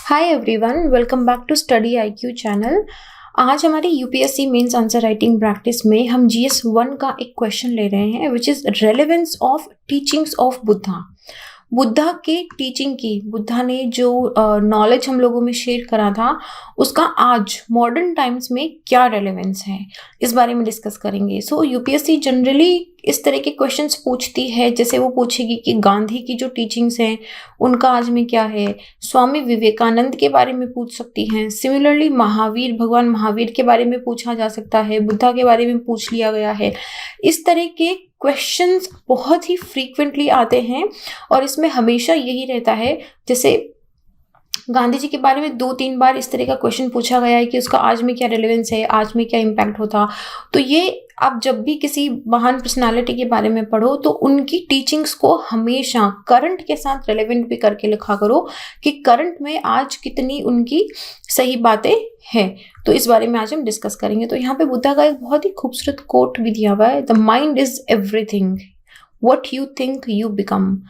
Hi everyone, welcome back to study IQ channel. आज हमारी UPSC mains answer writing practice में हम GS 1 का एक क्वेश्चन ले रहे हैं which is relevance of teachings of Buddha. Buddha के टीचिंग की, बुद्धा ने जो नॉलेज हम लोगों में शेयर करा था उसका आज मॉडर्न टाइम्स में क्या रेलेवेंस है, इस बारे में डिस्कस करेंगे। सो यूपीएससी जनरली इस तरह के क्वेश्चंस पूछती है, जैसे वो पूछेगी कि गांधी की जो टीचिंग्स हैं उनका आज में क्या है, स्वामी विवेकानंद के बारे में पूछ सकती हैं। सिमिलरली महावीर, भगवान महावीर के बारे में पूछा जा सकता है, बुद्धा के बारे में पूछ लिया गया है। इस तरह के क्वेश्चंस बहुत ही फ्रीक्वेंटली आते हैं और इसमें हमेशा यही रहता है, जैसे गांधी जी के बारे में 2-3 बार इस तरह का क्वेश्चन पूछा गया है कि उसका आज में क्या रेलेवेंस है, आज में क्या इम्पैक्ट होता। तो ये आप जब भी किसी महान पर्सनालिटी के बारे में पढ़ो तो उनकी टीचिंग्स को हमेशा करंट के साथ रेलेवेंट भी करके लिखा करो कि करंट में आज कितनी उनकी सही बातें हैं। तो इस बारे में आज हम डिस्कस करेंगे। तो यहाँ पे बुद्धा का एक बहुत ही खूबसूरत कोट भी दिया हुआ है, the mind is everything, what you think you become.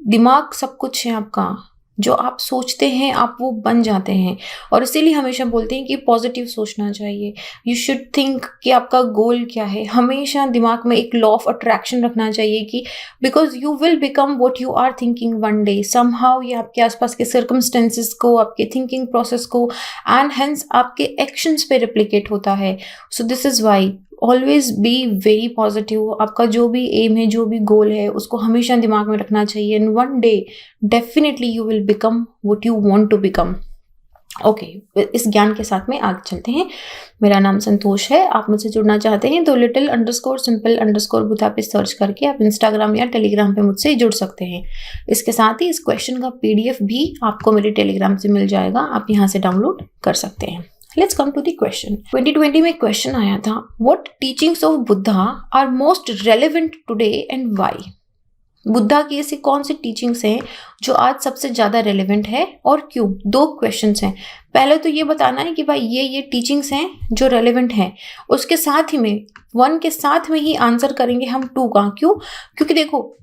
दिमाग सब कुछ है आपका, जो आप सोचते हैं आप वो बन जाते हैं। और इसीलिए हमेशा बोलते हैं कि पॉजिटिव सोचना चाहिए। यू शुड थिंक कि आपका गोल क्या है। हमेशा दिमाग में एक लॉ ऑफ अट्रैक्शन रखना चाहिए कि because you will become what you are thinking one day. Somehow ये आपके आसपास के सर्कमस्टेंसेस को, आपके थिंकिंग प्रोसेस को एंड हेंस आपके एक्शंस पे रिप्लिकेट होता है। So this is why always be very positive. आपका जो भी एम है, जो भी गोल है, उसको हमेशा दिमाग में रखना चाहिए and one day definitely you will become what you want to become. Okay, इस ज्ञान के साथ में आगे चलते हैं। मेरा नाम संतोष है। आप मुझसे जुड़ना चाहते हैं तो little_simple_ बुद्धा पे सर्च करके आप इंस्टाग्राम या टेलीग्राम पे मुझसे जुड़ सकते हैं। इसके साथ ही इस क्वेश्चन का पीडीएफ भी आपको मेरे टेलीग्राम से मिल जाएगा, आप यहाँ से डाउनलोड कर सकते हैं। Let's come to the question. 2020 में क्वेश्चन आया था, What teachings of Buddha are most relevant today and why? Buddha की ऐसी कौन सी टीचिंग्स हैं जो आज सबसे ज्यादा रेलेवेंट है और क्यों? 2 क्वेश्चंस हैं। पहले तो ये बताना है कि भाई ये टीचिंग्स हैं जो रेलेवेंट हैं। उसके साथ ही में 1 के साथ में ही आंसर करेंगे हम 2 का। क्यों? क्योंकि देखो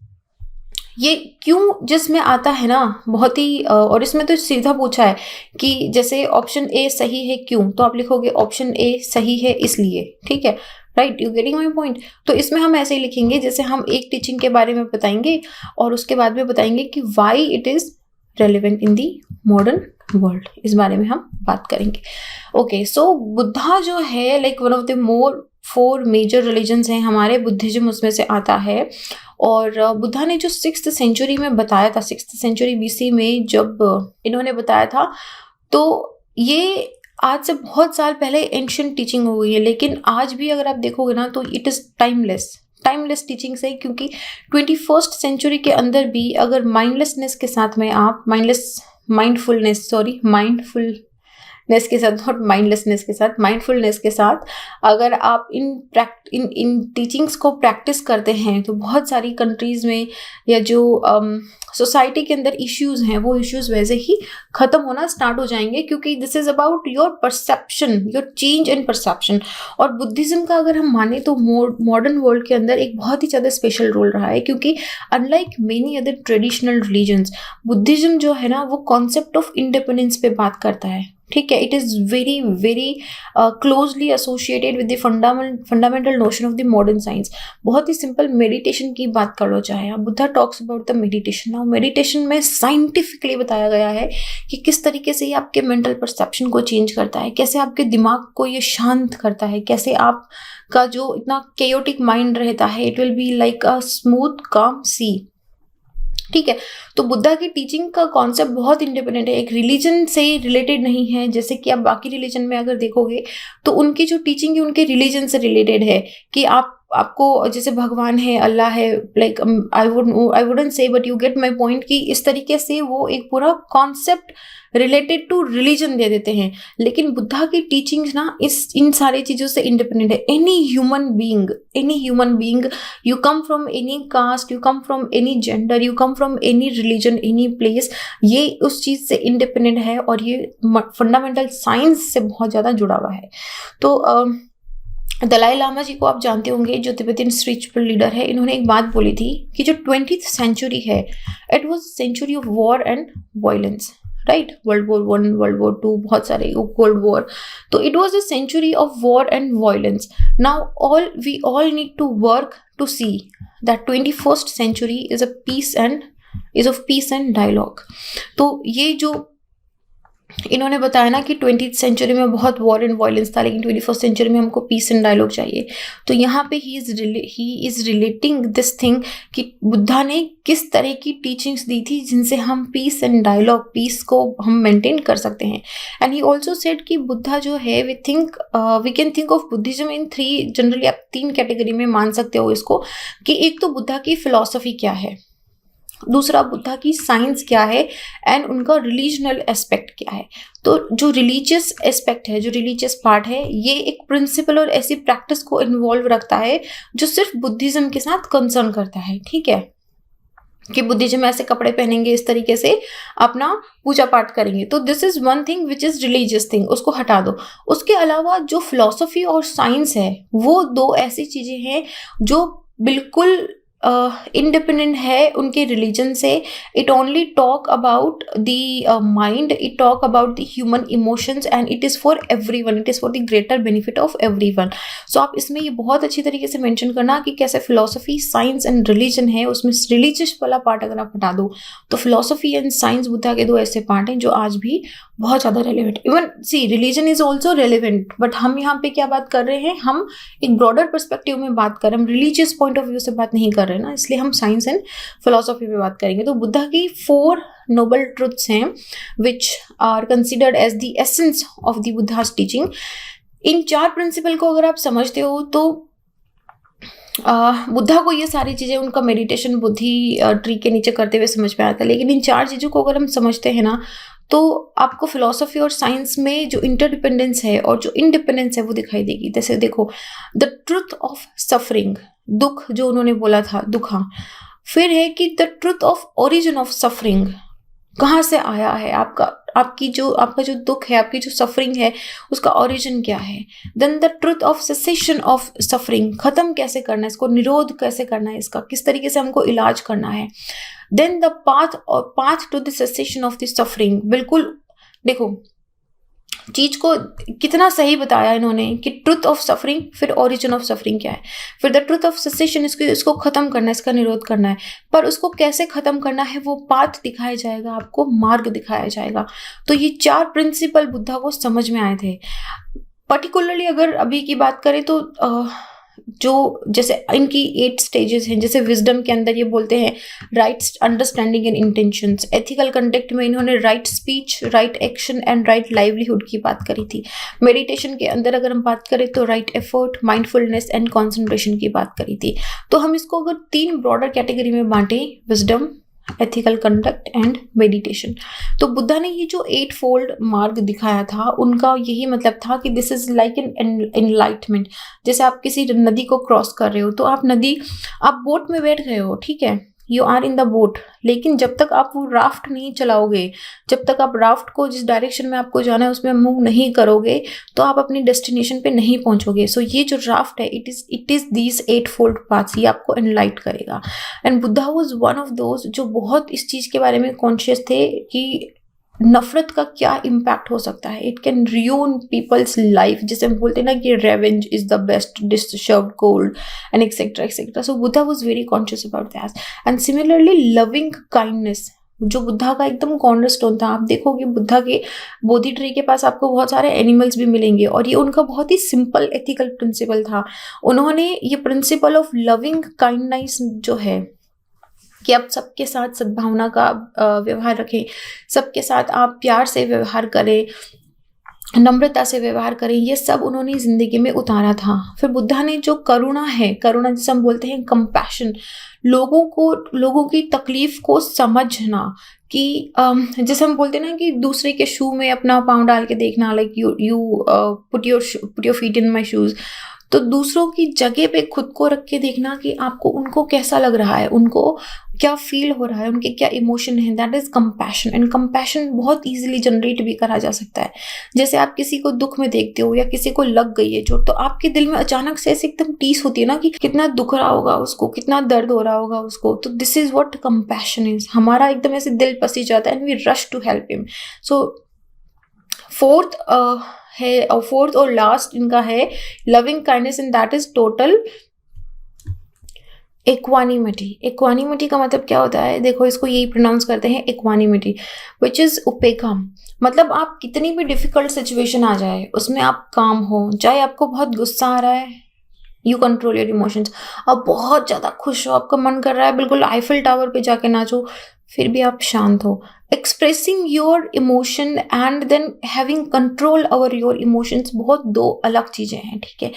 ये क्यों जिसमें आता है ना बहुत ही और इसमें तो सीधा पूछा है कि जैसे ऑप्शन ए सही है क्यों, तो आप लिखोगे ऑप्शन ए सही है इसलिए। ठीक है, right, you getting my point. तो इसमें हम ऐसे ही लिखेंगे जैसे हम एक टीचिंग के बारे में बताएंगे और उसके बाद में बताएंगे कि why it is relevant in the modern world. इस बारे में हम बात करेंगे। ओके, सो बुद्धा जो है like one of the 4 major religions हैं हमारे, बुद्धिज्म उसमें से आता है। और बुद्धा ने जो 6th सेंचुरी में बताया था, 6th सेंचुरी बीसी में जब इन्होंने बताया था, तो ये आज से बहुत साल पहले एंशिएंट टीचिंग हो गई है। लेकिन आज भी अगर आप देखोगे ना तो इट इज टाइमलेस टीचिंग्स है, क्योंकि 21st सेंचुरी के अंदर भी अगर माइंडफुलनेस के साथ में आप माइंडफुलनेस के साथ अगर आप इन टीचिंग्स को प्रैक्टिस करते हैं तो बहुत सारी कंट्रीज में या जो सोसाइटी के अंदर इश्यूज हैं वो इश्यूज वैसे ही खत्म होना स्टार्ट हो जाएंगे, क्योंकि this is about your perception, your change in perception. और बुद्धिज्म का अगर हम माने तो मॉडर्न वर्ल्ड के अंदर एक बहुत ही ज़्यादा स्पेशल रोल रहा है, क्योंकि unlike many other traditional religions, Buddhism जो है ना वो कॉन्सेप्ट ऑफ इंडिपेंडेंस पे बात करता है। ठीक है, it is very very closely associated with the fundamental notion of the modern science. बहुत ही सिंपल मेडिटेशन की बात कर लो चाहे आप, Buddha talks about the meditation. Now meditation में साइंटिफिकली बताया गया है कि किस तरीके से ये आपके मेंटल परसेप्शन को चेंज करता है, कैसे आपके दिमाग को ये शांत करता है, कैसे आपका जो इतना केयोटिक माइंड रहता है it will be like a smooth काम सी। ठीक है, तो बुद्धा की टीचिंग का कॉन्सेप्ट बहुत इंडिपेंडेंट है, एक रिलीजन से रिलेटेड नहीं है। जैसे कि आप बाकी रिलीजन में अगर देखोगे तो उनकी जो टीचिंग है उनके रिलीजन से रिलेटेड है कि आपको जैसे भगवान है, अल्लाह है, like I wouldn't say but you get my point कि इस तरीके से वो एक पूरा कॉन्सेप्ट रिलेटेड टू रिलीजन दे देते हैं। लेकिन बुद्धा की टीचिंग्स ना इन सारी चीज़ों से इंडिपेंडेंट है। Any human being, you come from any caste, you come from any gender, you come from any religion, any place, ये उस चीज़ से इंडिपेंडेंट है और ये फंडामेंटल साइंस से बहुत ज़्यादा जुड़ा हुआ है। तो दलाई लामा जी को आप जानते होंगे, जो तिब्बतियन स्पिरिचुअल लीडर है। इन्होंने एक बात बोली थी कि जो 20th सेंचुरी है it was century of war and violence, right, World War I, World War II, बहुत सारे कोल्ड वॉर. तो it was a century of war and violence. Now we all need to work to see that 21st century is of peace and dialogue. तो ये जो इन्होंने बताया ना कि 20th सेंचुरी में बहुत वॉर एंड वायलेंस था, लेकिन 21st सेंचुरी में हमको पीस एंड डायलॉग चाहिए. तो यहाँ पे he is relating this thing कि बुद्धा ने किस तरह की टीचिंग्स दी थी जिनसे हम पीस एंड डायलॉग, पीस को हम मेंटेन कर सकते हैं. एंड ही ऑल्सो सेड कि बुद्धा जो है we can think of Buddhism in 3, generally आप 3 कैटेगरी में मान सकते हो इसको, कि एक तो बुद्धा की फिलॉसफी क्या है, दूसरा बुद्धा की साइंस क्या है, एंड उनका रिलीजनल एस्पेक्ट क्या है. तो जो रिलीजियस एस्पेक्ट है, जो रिलीजियस पार्ट है, ये एक प्रिंसिपल और ऐसी प्रैक्टिस को इन्वॉल्व रखता है जो सिर्फ बुद्धिज्म के साथ कंसर्न करता है. ठीक है, कि बुद्धिज्म में ऐसे कपड़े पहनेंगे, इस तरीके से अपना पूजा पाठ करेंगे. तो this is one thing which is religious thing, उसको हटा दो. उसके अलावा जो फिलॉसफी और साइंस है, वो 2 ऐसी चीजें हैं जो बिल्कुल इंडिपेंडेंट है उनके रिलीजन से. It only talk about the mind, it talk about the human emotions, and it is for everyone, it is for the greater benefit of everyone. So आप इसमें ये बहुत अच्छी तरीके से मेंशन करना कि कैसे फिलोसफी, साइंस एंड रिलीजन है, उसमें रिलीजियस वाला पार्ट अगर आप हटा दो तो फिलोसफी एंड साइंस बुद्धा के 2 ऐसे पार्ट हैं जो आज भी बहुत ज़्यादा relevant. Even see religion is also relevant, but हम यहाँ पे क्या बात कर रहे हैं, हम एक ब्रॉडर पर्सपेक्टिव में बात कर रहे हैं, हम रिलीजियस पॉइंट ऑफ व्यू से बात नहीं कर रहे हैं ना, इसलिए हम साइंस एंड फिलोसफी पे बात करेंगे. तो बुद्धा की 4 नोबल ट्रुथ्स हैं which are considered as the essence of the Buddha's teaching. इन 4 प्रिंसिपल को अगर आप समझते हो तो बुद्धा को ये सारी चीज़ें उनका मेडिटेशन बुद्धि ट्री के नीचे करते हुए समझ में आता है. लेकिन इन 4 चीज़ों को अगर हम समझते हैं ना, तो आपको फिलोसफी और साइंस में जो इंटरडिपेंडेंस है और जो इंडिपेंडेंस है वो दिखाई देगी. जैसे देखो, द ट्रुथ ऑफ सफरिंग, दुख जो उन्होंने बोला था, दुखा. फिर है कि the truth of origin of suffering, कहाँ से आया है आपका जो दुख है, आपकी जो सफरिंग है, उसका ओरिजिन क्या है. Then the truth of cessation of suffering, खत्म कैसे करना है इसको, निरोध कैसे करना है इसका, किस तरीके से हमको इलाज करना है. Then the path to the cessation of the suffering. बिल्कुल देखो चीज को कितना सही बताया इन्होंने कि ट्रुथ ऑफ सफरिंग, फिर ओरिजिन ऑफ सफरिंग क्या है, फिर द ट्रुथ ऑफ सेसेशन, इसको खत्म करना है, इसका निरोध करना है. पर उसको कैसे खत्म करना है वो पाथ दिखाया जाएगा, आपको मार्ग दिखाया जाएगा. तो ये 4 प्रिंसिपल बुद्धा को समझ में आए थे. पर्टिकुलरली अगर अभी की बात करें तो जो जैसे इनकी 8 स्टेजेस हैं, जैसे विजडम के अंदर ये बोलते हैं right understanding and intentions. Ethical conduct में इन्होंने right speech, right action and right livelihood की बात करी थी. मेडिटेशन के अंदर अगर हम बात करें तो right effort, mindfulness and concentration की बात करी थी. तो हम इसको अगर 3 ब्रॉडर कैटेगरी में बांटें, wisdom, ethical conduct and meditation, तो बुद्धा ने ये जो 8 फोल्ड मार्ग दिखाया था, उनका यही मतलब था कि this is like an enlightenment. जैसे आप किसी नदी को क्रॉस कर रहे हो, तो आप बोट में बैठ गए हो, ठीक है, you are in the boat, लेकिन जब तक आप वो राफ्ट नहीं चलाओगे, जब तक आप राफ्ट को जिस डायरेक्शन में आपको जाना है उसमें मूव नहीं करोगे, तो आप अपनी डेस्टिनेशन पे नहीं पहुंचोगे. सो ये जो राफ्ट है, it is these 8 fold paths, ये आपको एनलाइट करेगा. And Buddha was one of those जो बहुत इस चीज के बारे में कॉन्शियस थे कि नफरत का क्या इम्पैक्ट हो सकता है. It can ruin people's life, जैसे हम बोलते हैं ना कि revenge is the best dish served cold and etcetera etcetera. So Buddha was very conscious about that. And similarly loving kindness, जो बुद्धा का एकदम कॉर्नरस्टोन था. आप देखोगे बुद्धा के बोधि ट्री के पास आपको बहुत सारे एनिमल्स भी मिलेंगे, और ये उनका बहुत ही सिंपल एथिकल प्रिंसिपल था. उन्होंने ये प्रिंसिपल ऑफ लविंग काइंडनेस जो है कि आप सबके साथ सद्भावना का व्यवहार रखें, सबके साथ आप प्यार से व्यवहार करें, नम्रता से व्यवहार करें, ये सब उन्होंने जिंदगी में उतारा था. फिर बुद्धा ने जो करुणा है, करुणा जिसे हम बोलते हैं कंपैशन, लोगों की तकलीफ को समझना, कि जैसे हम बोलते हैं ना कि दूसरे के शू में अपना पाँव डाल के देखना, like you put your feet in my shoes. तो दूसरों की जगह पे खुद को रख के देखना कि आपको उनको कैसा लग रहा है, उनको क्या फील हो रहा है, उनके क्या इमोशन है, that is compassion. And compassion बहुत इजीली जनरेट भी करा जा सकता है। जैसे आप किसी को दुख में देखते हो या किसी को लग गई है चोट, तो आपके दिल में अचानक से ऐसे एकदम टीस होती है ना कि कितना दुख रहा होगा उसको, कितना दर्द हो रहा होगा उसको। तो this is what compassion is. हमारा एकदम ऐसे दिल पसी जाता है and we rush to help him. So fourth और लास्ट इनका है loving kindness, and that is total equanimity. Equanimity का मतलब क्या होता है, देखो इसको यही प्रोनाउंस करते हैं इक्वानिमिटी, विच इज उपेक्षा। मतलब आप कितनी भी डिफिकल्ट सिचुएशन आ जाए उसमें आप काम हो। चाहे आपको बहुत गुस्सा आ रहा है, यू कंट्रोल योर इमोशंस। आप बहुत ज़्यादा खुश हो, आपका मन कर रहा है बिल्कुल आईफिल टावर पे जाके नाचो, फिर भी आप शांत हो। Expressing your emotion and then having control over your emotions बहुत दो अलग चीज़ें हैं, ठीक है।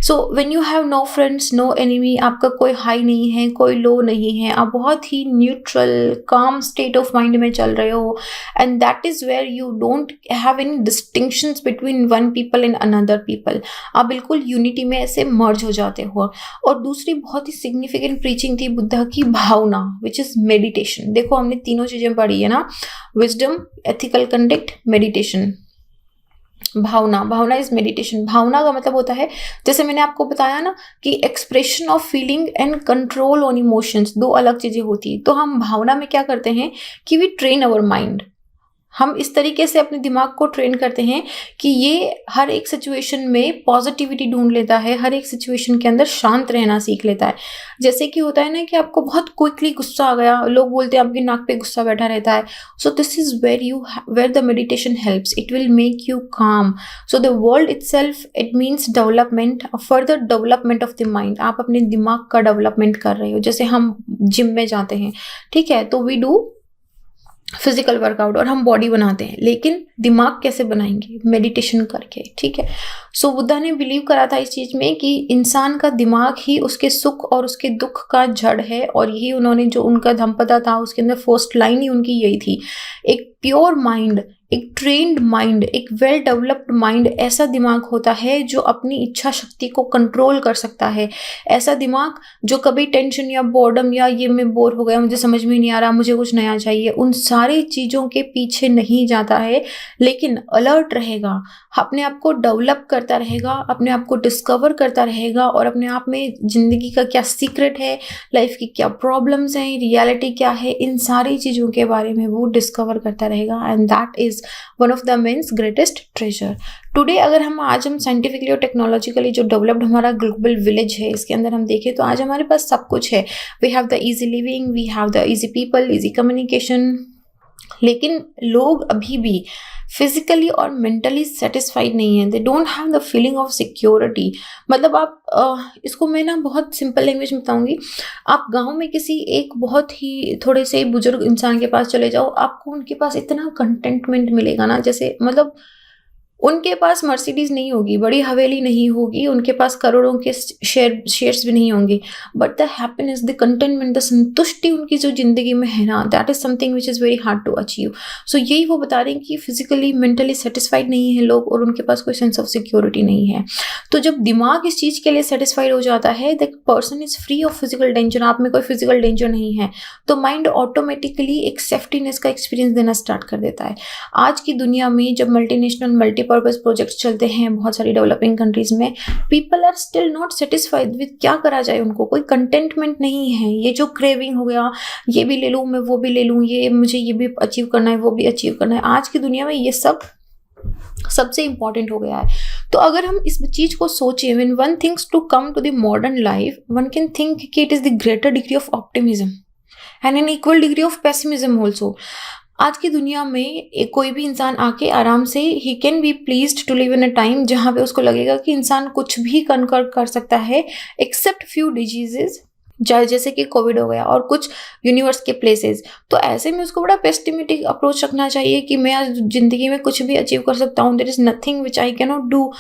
So when you have no friends no enemy, आपका कोई हाई नहीं है कोई लो नहीं है, आप बहुत ही neutral calm state of mind में चल रहे हो, and that is where you don't have any distinctions between one people and another people. आप बिल्कुल यूनिटी में ऐसे मर्ज हो जाते हो। और दूसरी बहुत ही सिग्निफिकेंट प्रीचिंग थी बुद्धा की, भावना, विच इज मेडिटेशन। देखो हमने तीनों चीजें पढ़ी है ना, wisdom, ethical conduct, meditation. Bhavana is meditation. भावना का मतलब होता है, जैसे मैंने आपको बताया ना कि expression of feeling and control on emotions दो अलग चीजें होती है। तो हम भावना में क्या करते हैं कि वी ट्रेन अवर माइंड। हम इस तरीके से अपने दिमाग को ट्रेन करते हैं कि ये हर एक सिचुएशन में पॉजिटिविटी ढूंढ लेता है, हर एक सिचुएशन के अंदर शांत रहना सीख लेता है। जैसे कि होता है ना कि आपको बहुत क्विकली गुस्सा आ गया, लोग बोलते हैं आपकी नाक पे गुस्सा बैठा रहता है। So this is where the meditation helps, it will make you calm. So the world itself, it means development, further development of the mind. आप अपने दिमाग का डेवलपमेंट कर रहे हो। जैसे हम जिम में जाते हैं, ठीक है, तो वी डू फिजिकल वर्कआउट और हम बॉडी बनाते हैं, लेकिन दिमाग कैसे बनाएंगे, मेडिटेशन करके, ठीक है। सो बुद्धा ने बिलीव करा था इस चीज में कि इंसान का दिमाग ही उसके सुख और उसके दुख का जड़ है, और यही उन्होंने जो उनका धम्मपद था उसके अंदर फर्स्ट लाइन ही उनकी यही थी, एक प्योर माइंड, एक ट्रेन्ड माइंड, एक वेल डेवलप्ड माइंड ऐसा दिमाग होता है जो अपनी इच्छा शक्ति को कंट्रोल कर सकता है। ऐसा दिमाग जो कभी टेंशन या बोर्डम या ये मैं बोर हो गया, मुझे समझ में नहीं आ रहा, मुझे कुछ नया चाहिए, उन सारी चीज़ों के पीछे नहीं जाता है, लेकिन अलर्ट रहेगा, अपने आप को डेवलप करता रहेगा, अपने आप को डिस्कवर करता रहेगा, और अपने आप में ज़िंदगी का क्या सीक्रेट है, लाइफ की क्या प्रॉब्लम्स हैं, रियलिटी क्या है, इन सारी चीज़ों के बारे में वो डिस्कवर करता रहेगा। And that is one of the men's greatest treasure today. अगर हम साइंटिफिकली और टेक्नोलॉजिकली जो डेवलप्ड हमारा ग्लोबल विलेज है, इसके अंदर हम देखें तो आज हमारे पास सब कुछ है। We have the easy living, we have the easy people, easy communication, लेकिन लोग अभी भी फिजिकली और मेंटली सेटिस्फाइड नहीं है। They don't have the feeling of security. मतलब आप इसको मैं ना बहुत सिंपल लैंग्वेज में बताऊंगी। आप गांव में किसी एक बहुत ही थोड़े से बुजुर्ग इंसान के पास चले जाओ, आपको उनके पास इतना कंटेंटमेंट मिलेगा ना, जैसे मतलब उनके पास मर्सिडीज नहीं होगी, बड़ी हवेली नहीं होगी, उनके पास करोड़ों के शेयर्स भी नहीं होंगे, but the happiness, the contentment, the संतुष्टि उनकी जो जिंदगी में है ना, that is something which is very hard to achieve. So यही वो बता रहे हैं कि फिजिकली मेंटली सेटिस्फाइड नहीं है लोग, और उनके पास कोई सेंस ऑफ सिक्योरिटी नहीं है। तो जब दिमाग इस चीज़ के लिए सेटिस्फाइड हो जाता है, the person is free of physical danger, आप में कोई फिजिकल डेंजर नहीं है, तो माइंड ऑटोमेटिकली एक सेफ्टीनेस का एक्सपीरियंस देना स्टार्ट कर देता है। आज की दुनिया में जब मल्टीनेशनल मल्टीपर्पज प्रोजेक्ट्स चलते हैं बहुत सारी डेवलपिंग कंट्रीज में, people are still not satisfied with, क्या करा जाए, उनको कोई कंटेंटमेंट नहीं है। ये जो क्रेविंग हो गया, ये भी ले लूँ मैं, वो भी ले लूँ, ये मुझे ये भी अचीव करना है, वो भी अचीव करना है, आज की दुनिया में ये सब सबसे इंपॉर्टेंट हो गया है। तो अगर हम इस चीज को सोचें, when one thinks to come to the modern life, one can think कि it is the greater degree of optimism and an equal degree of pessimism also. आज की दुनिया में कोई भी इंसान आके आराम से ही can be pleased to live in a time जहाँ पे उसको लगेगा कि इंसान कुछ भी कनकर कर सकता है एक्सेप्ट फ्यू डिजीजेज, जैसे कि कोविड हो गया और कुछ यूनिवर्स के प्लेसेस। तो ऐसे में उसको बड़ा पेस्टिमिटिक अप्रोच रखना चाहिए कि मैं आज जिंदगी में कुछ भी अचीव कर सकता हूँ, there is nothing which I can not do.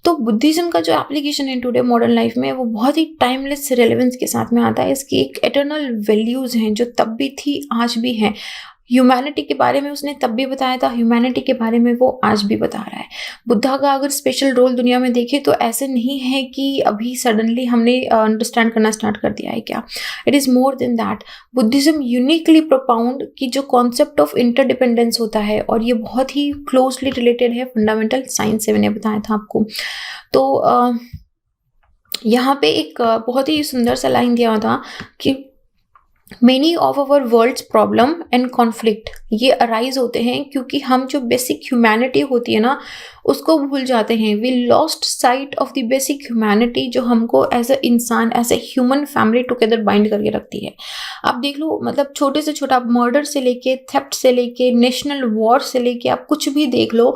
तो बुद्धिज्म का जो एप्लीकेशन है टुडे मॉडर्न लाइफ में, वो बहुत ही टाइमलेस रेलेवेंस के साथ में आता है। इसकी एक एटर्नल वैल्यूज हैं जो तब भी थी आज भी हैं। ह्यूमैनिटी के बारे में उसने तब भी बताया था, ह्यूमैनिटी के बारे में वो आज भी बता रहा है। बुद्धा का अगर स्पेशल रोल दुनिया में देखें तो ऐसे नहीं है कि अभी सडनली हमने अंडरस्टैंड करना स्टार्ट कर दिया है क्या। It is more than that. Buddhism uniquely प्रोपाउंड की जो कॉन्सेप्ट ऑफ इंटरडिपेंडेंस होता है, और ये बहुत ही क्लोजली रिलेटेड है फंडामेंटल साइंस से, मैंने बताया था आपको। तो यहाँ पे एक बहुत ही सुंदर सा लाइन दिया हुआ था कि many of our world's problem and conflict ये अराइज होते हैं क्योंकि हम जो बेसिक ह्यूमैनिटी होती है ना उसको भूल जाते हैं। We lost sight of the basic humanity जो हमको एज अ इंसान, as a human family together bind करके रखती है। आप देख लो, मतलब छोटे से छोटा मर्डर से लेके, थेफ्ट से लेके, नेशनल वॉर से लेके, आप कुछ भी देख लो।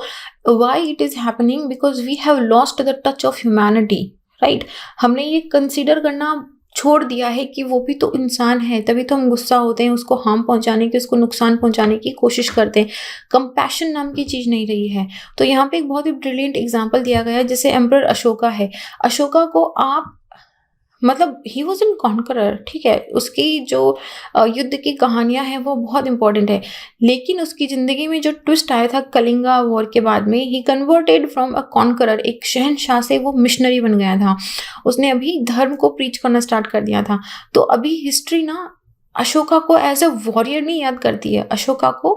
Why it is happening? Because we have lost the touch of humanity, right. हमने ये कंसिडर करना छोड़ दिया है कि वो भी तो इंसान है, तभी तो हम गुस्सा होते हैं, उसको हार्म पहुंचाने की, उसको नुकसान पहुंचाने की कोशिश करते हैं। कंपैशन नाम की चीज़ नहीं रही है। तो यहाँ पे एक बहुत ही ब्रिलियंट एग्जांपल दिया गया है, जैसे एम्परर अशोका है। अशोका को आप, मतलब ही वॉज एन कॉन्करर, ठीक है, उसकी जो युद्ध की कहानियां हैं वो बहुत इंपॉर्टेंट है, लेकिन उसकी ज़िंदगी में जो ट्विस्ट आया था कलिंगा वॉर के बाद में, ही कन्वर्टेड फ्रॉम अ कॉन्करर, एक शहनशाह से वो मिशनरी बन गया था। उसने अभी धर्म को प्रीच करना स्टार्ट कर दिया था। तो अभी हिस्ट्री ना अशोका को एज अ वॉरियर नहीं याद करती है, अशोका को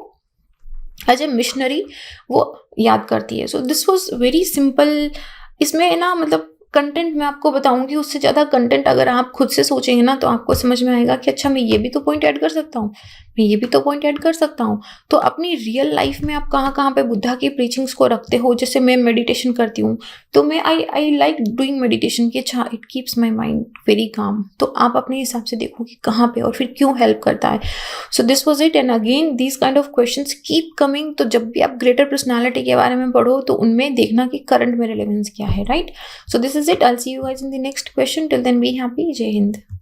एज ए मिशनरी वो याद करती है। So this was very simple. इसमें ना, मतलब कंटेंट मैं आपको बताऊंगी, उससे ज़्यादा कंटेंट अगर आप खुद से सोचेंगे ना तो आपको समझ में आएगा कि अच्छा मैं ये भी तो पॉइंट ऐड कर सकता हूँ, मैं ये भी तो पॉइंट ऐड कर सकता हूँ। तो अपनी रियल लाइफ में आप कहाँ कहाँ पे बुद्धा की प्रीचिंग्स को रखते हो। जैसे मैं मेडिटेशन करती हूँ तो मैं आई लाइक डूइंग मेडिटेशन कि अच्छा it keeps my mind very calm. तो आप अपने हिसाब से देखो कि कहाँ पे और फिर क्यों हेल्प करता है। So this was it. And again this kind of questions keep coming. तो जब भी आप ग्रेटर पर्सनैलिटी के बारे में पढ़ो तो उनमें देखना कि करंट में रिलेवेंस क्या है, right. So this is it. I'll see you guys in the next question. Till then, be happy. Jai Hind.